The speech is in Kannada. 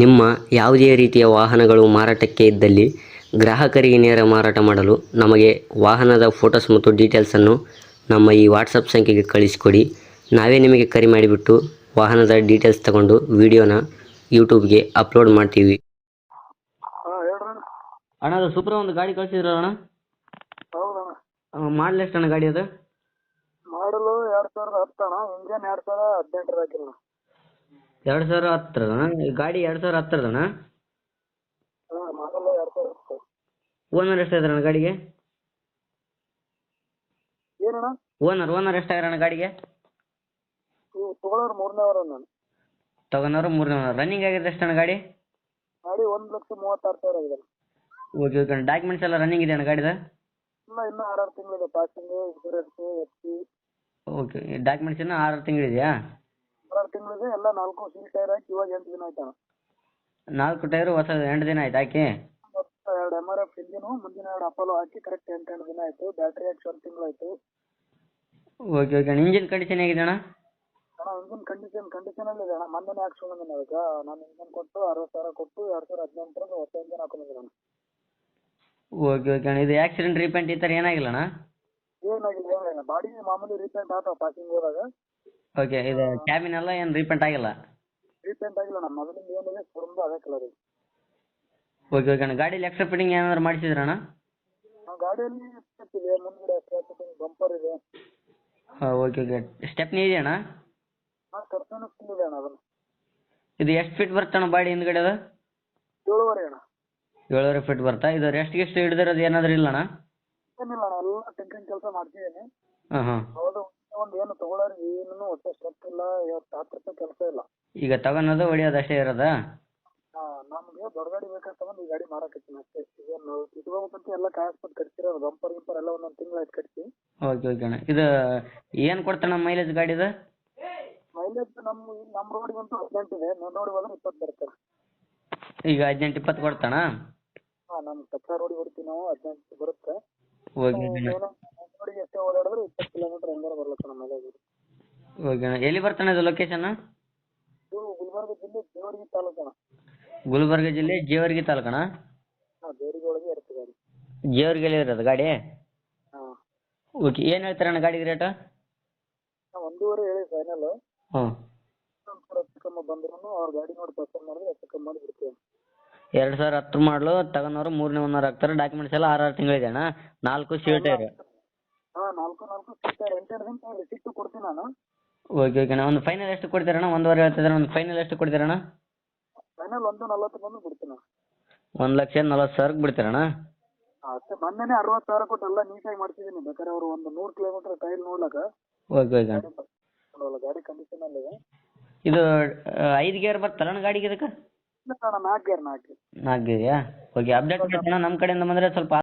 ನಿಮ್ಮ ಯಾವುದೇ ರೀತಿಯ ವಾಹನಗಳು ಮಾರಾಟಕ್ಕೆ ಇದ್ದಲ್ಲಿ ಗ್ರಾಹಕರಿಗೆ ನೇರ ಮಾರಾಟ ಮಾಡಲು ನಮಗೆ ವಾಹನದ ಫೋಟೋಸ್ ಮತ್ತು ಡೀಟೇಲ್ಸನ್ನು ನಮ್ಮ ಈ ವಾಟ್ಸಪ್ ಸಂಖ್ಯೆಗೆ ಕಳಿಸಿಕೊಡಿ. ನಾವೇ ನಿಮಗೆ ಕರೆ ಮಾಡಿಬಿಟ್ಟು ವಾಹನದ ಡೀಟೇಲ್ಸ್ ತಗೊಂಡು ವಿಡಿಯೋನ ಯೂಟ್ಯೂಬ್ಗೆ ಅಪ್ಲೋಡ್ ಮಾಡ್ತೀವಿ. ಹಾಂ ಹೇಳ್ರಣ್ಣ. ಅಣ್ಣ, ಅದು ಸೂಪರ್ ಒಂದು ಗಾಡಿ ಕಳಿಸಿದ್ರಲ್ಲ ಅಣ್ಣ, ಹೌದಣ್ಣ. ಮಾಡಲ್ ಎಷ್ಟು ಅಣ್ಣ ಗಾಡಿ ಅದು? ಮಾಡಲು 2010 ಅಣ್ಣ. ಇಂಜನ್ 2018 ಹಾಕಿರಣ್ಣ. 2010 ಗಾಡಿ 2010 ಹಾಂ, ಮಾಡಲು 2010. ಓನರ್ ಎಷ್ಟಾಯ್ತು ಅಣ್ಣ ಗಾಡಿಗೆ? ಏನಣ್ಣ? ಓನರ್ ಎಷ್ಟಾಗ್ಯಾರ ಗಾಡಿಗೆ? ಇವು ತೊಗೊಳೋರು 3ನೇ ವಾರ ನಾನು. ತಗೊಂಡವ್ರು 3ನೇ ಓನರ್. ರನ್ನಿಂಗ್ ಆಗಿದೆ ಎಷ್ಟು ಅಣ್ಣ ಗಾಡಿ? ಗಾಡಿ 1,36,000 ಆಗಿದೆ. Okay okay. ಡಾಕ್ಯುಮೆಂಟ್ಸ್ ಎಲ್ಲ ರನ್ನಿಂಗ್ ಇದೆ ಅಣ್ಣ ಗಾಡಿದ? ಇನ್ನೂ 6 ತಿಂಗಳಿದೆ. Passing, insurance, FC. Okay. Documents ಇನ್ನೂ 6 ತಿಂಗಳಿದೆಯಾ? 6 ತಿಂಗಳಿದೆ. ಎಲ್ಲ 4 ಸೀಲ್ ಟೈರ್ ಹಾಕಿ ಇವಾಗ 8 ದಿನ ಆಯ್ತಣ್ಣ. 4 ಟೈರು ಹೊಸ 8 ದಿನ ಆಯ್ತು ಹಾಕಿ? 2 MRF ಇಂಜಿನು, ಮುಂದಿನ 2 ಅಪೋಲೋ ಹಾಕಿ ಕರೆಕ್ಟ್ 8 ದಿನ ಆಯಿತು. ಬ್ಯಾಟ್ರಿ ಹಾಕಿ 1 ತಿಂಗಳಾಯಿತು. Okay okay. ಇಂಜಿನ್ ಕಂಡೀಷನ್ ಹೇಗಿದೆ ಅಣ್ಣ? ಅಣ್ಣ, ಇಂಜಿನ್ ಕಂಡೀಷನಲ್ಲಿದೆ ಅಣ್ಣ. ಮೊನ್ನೆ ಹಾಕ್ಸ್ಕೊಂಡಿದ್ದೀನಿ. ಅದಕ್ಕೆ ನಾನು ಇಂಜಿನ್ ಕೊಟ್ಟು 60,000 ಕೊಟ್ಟು 2018 ಹೊಸ ಇಂಜಿನ್ ಹಾಕೊಂಡಿದ್ದೀನಿ ಅಣ್ಣ. ಓಕೆ ಓಕೆ ಅಣ್ಣ. ಇದು ಆಕ್ಸಿಡೆಂಟ್ ರೀಪೇಂಟ್ ಈ ಥರ ಏನಾಗಿಲ್ಲ ಅಣ್ಣ? ಏನಾಗಿಲ್ಲ. ಬಾಡಿ ಮಾಮೂಲಿ ರೀಪೇಂಟ್ ಆತಾವ ಪಾಸಿಂಗ್ ಹೋದಾಗ. ಓಕೆ. ಇದು ಕ್ಯಾಬಿನ್ ಎಲ್ಲ ಏನು ರೀಪೇಂಟ್ ಆಗಿಲ್ಲ? ರೀಪೇಂಟ್ ಆಗಿಲ್ಲ ಅಣ್ಣ. ಮೊದಲಿಂದ ಏನಿದೆ ಶೋರೂಮ್ದು ಅದೇ ಕಲರ್ ಇದೆ. ಓಕೆ ಓಕೆ ಅಣ್ಣ. ಗಾಡೀಲಿ ಎಕ್ಸ್ಟ್ರಾ ಫಿಟ್ಟಿಂಗ್ ಏನಾದ್ರು ಮಾಡಿಸಿದ್ರಣ್ಣ? ಗಾಡಿಯಲ್ಲಿ ಇದೆ, ಮುಂದ್ಗಡೆ ಬಂಪರ್ ಇದೆ. ಹಾಂ, ಓಕೆ ಓಕೆ. ಸ್ಟೆಪ್ನಿ ಇದೆಯಾ ಅಣ್ಣ? ಹಾಂ, ಕರ್ಸನೂ ಫುಲ್ ಇದೆ ಅಣ್ಣ. ಅದನ್ನು ಇದು ಎಷ್ಟು ಫೀಟ್ ಬರ್ತಣ್ಣ ಬಾಡಿ ಹಿಂದ್ಗಡೆ ಅದು? 7.5 ಅಣ್ಣ. 7.5 ಫೀಟ್ ಬರ್ತಾ? ಇದು ರೆಸ್ಟ್ಗಿಷ್ಟು ಹಿಡಿದಿರೋದು ಏನಾದರೂ ಇಲ್ಲ ಅಣ್ಣ? ಏನಿಲ್ಲ ಅಣ್ಣ, ಎಲ್ಲ ಟಿಂಕರಿಂಗ್ ಕೆಲಸ ಮಾಡ್ತಿದ್ದೀನಿ. ಹಾಂ ಹಾಂ. ಹೌದು, ಒಂದು ಏನು ತೊಗೊಳೋರು ಏನೂ ಒಟ್ಟು ಸ್ಟ್ರಕ್ ಇಲ್ಲ, 10 ರೂಪಾಯಿ ಕೆಲಸ ಇಲ್ಲ. ಈಗ ತಗೊಳೋದು ಹೊಡಿಯೋದು ಅಷ್ಟೇ ಇರೋದಾ? ಹಾಂ, ನಮಗೆ ದೊಡ್ಡ ಗಾಡಿ ಬೇಕಾದ್ರೆ ತಗೊಂಡು ಈ ಗಾಡಿ ಮಾರಾಕತ್ತೀನಿ ಅಷ್ಟೇ. ಏನು ಇಟ್ಕೋಬೇಕಂತ ಎಲ್ಲ ಕಾಯಿಸ್ಬಿಟ್ಟು ಕಟ್ಸಿರೋದು. ಬಂಪರ್ ಗಿಂಪರ್ ಎಲ್ಲ ಒಂದೊಂದು ತಿಂಗಳಾಯ್ತು ಕಟ್ಸಿ. ಓಕೆ ಓಕೆ ಅಣ್ಣ. ಇದು ಏನು ಕೊಡ್ತಾನೆ ಮೈಲೇಜ್ ಗಾಡಿದು? ಮೈಲೇಜ್ ನಮ್ಮ ರೋಡಿಗಂತೂ 18 ಇದೆ. ಮೇನ್ ರೋಡಿಗೆ ಹೋದ್ರೆ 20 ಬರುತ್ತೆ. ಈಗ 18-20 ಕೊಡ್ತಾನ? ಹಾಂ, ನಮ್ಮ ಕಚ್ಚಾ ರೋಡಿಗೆ ಹೊಡಿತೀವಿ ನಾವು. 18 ಬರುತ್ತೆ. ಓಕೆ ಓಕೆ ಅಣ್ಣ. ರೋಡಿಗೆ ಎಷ್ಟೇ ಓಡಾಡಿದ್ರೆ 20 ಕಿಲೋಮೀಟರ್ ಹೆಂಗಾರ ಬರ್ಲತ್ತ ನಮ್ಮ ಮೈಲೇಜ್. ಓಕೆ ಅಣ್ಣ. ಎಲ್ಲಿ ಬರ್ತಾನೆ ಇದು ಲೊಕೇಶನ್? ಇದು ಗುಲ್ಬರ್ಗ ಜಿಲ್ಲೆ ಜೇವರ್ಗಿ ತಾಲೂಕು ಅಣ್ಣ. ಗುಲ್ಬರ್ಗ ಜಿಲ್ಲೆ ಜೇವರ್ಗಿ ತಾಲೂಕಣ್ಣ? ಹಾಂ, ಜೇವರ್ಗಿ ಒಳಗೆ ಇರುತ್ತೆ ಗಾಡಿ. ಜೇವರ್ಗಿಯಲ್ಲಿ ಇರೋದು ಗಾಡಿ? ಹಾಂ. ಓಕೆ. ಏನು ಹೇಳ್ತಾರಣ್ಣ ಗಾಡಿಗೆ ರೇಟು? 1.5 ಹೇಳಿ ಫೈನಲ್. ಹ್ಞೂ. ಸ್ವಲ್ಪ ಹೆಚ್ಚು ಕಮ್ಮಿ ಬಂದ್ರೂ ಅವ್ರ ಗಾಡಿ ನೋಡಿ ಪಸಂದ್ ಮಾಡಿದ್ರೆ ಹೆಚ್ಚು ಕಮ್ಮಿ ಮಾಡಿ ಬಿಡ್ತೀವಿ. 2010 ಮಾಡಲು ತಗೊಂಡವ್ರು 3ನೇ ಓನರ್ ಆಗ್ತಾರೆ. ಡಾಕ್ಯುಮೆಂಟ್ಸ್ ಎಲ್ಲ 6 ತಿಂಗಳಿದೆ ಅಣ್ಣ. 4 ಸೀಟ್ ಟೈರ್? ಹಾಂ, 4 ಸಿಗ್ತಾರೆ. 8 ದಿನ ರಿಸಿಪ್ಟು ಕೊಡ್ತೀನಿ ನಾನು. ಓಕೆ ಓಕೆ ಅಣ್ಣ. ಒಂದು ಫೈನಲ್ ಎಷ್ಟು ಕೊಡ್ತೀರಣ್ಣ? 1.5 ಹೇಳ್ತಿದ್ದಾರೆ. ಒಂದು ಫೈನಲ್ ಎಷ್ಟು ಕೊಡ್ತೀರಣ್ಣ? ಫೈನಲ್ 1.40 ಬಂದು ಬಿಡ್ತೀನಿ. 1,40,000ಕ್ಕೆ ಬಿಡ್ತೀರಣ್ಣ? ಹಾಂ, ಅಷ್ಟೇ. ಮೊನ್ನೆನೇ 60,000 ಕೊಟ್ಟು ಎಲ್ಲ ನೀಟಾಗಿ ಮಾಡ್ತಿದ್ದೀನಿ. ಬೇಕಾದ್ರೆ ಅವರು ಒಂದು 100 ಕಿಲೋಮೀಟರ್ ಟೈಲ್ ನೋಡ್ಲಕ್ಕ. ಓಕೆ ಓಕೆ ಅಣ್ಣ. ಗಾಡಿ ಕಂಡೀಷನಲ್ಲಿದೆ. ಇದು 5 ಗೇರ್ ಬರ್ತಲ್ಲಣ್ಣ ಗಾಡಿಗೆ ಇದಕ್ಕೆ? ಇಲ್ಲ ಅಣ್ಣ, 4 ಗೇರ್. 4 ಗೇರಿಯಾ? ಓಕೆ. ಅಪ್ಡೇಟ್ ಮಾಡ್ತೀವಿ ನಮ್ಮ ಕಡೆಯಿಂದ ಬಂದರೆ ಸ್ವಲ್ಪ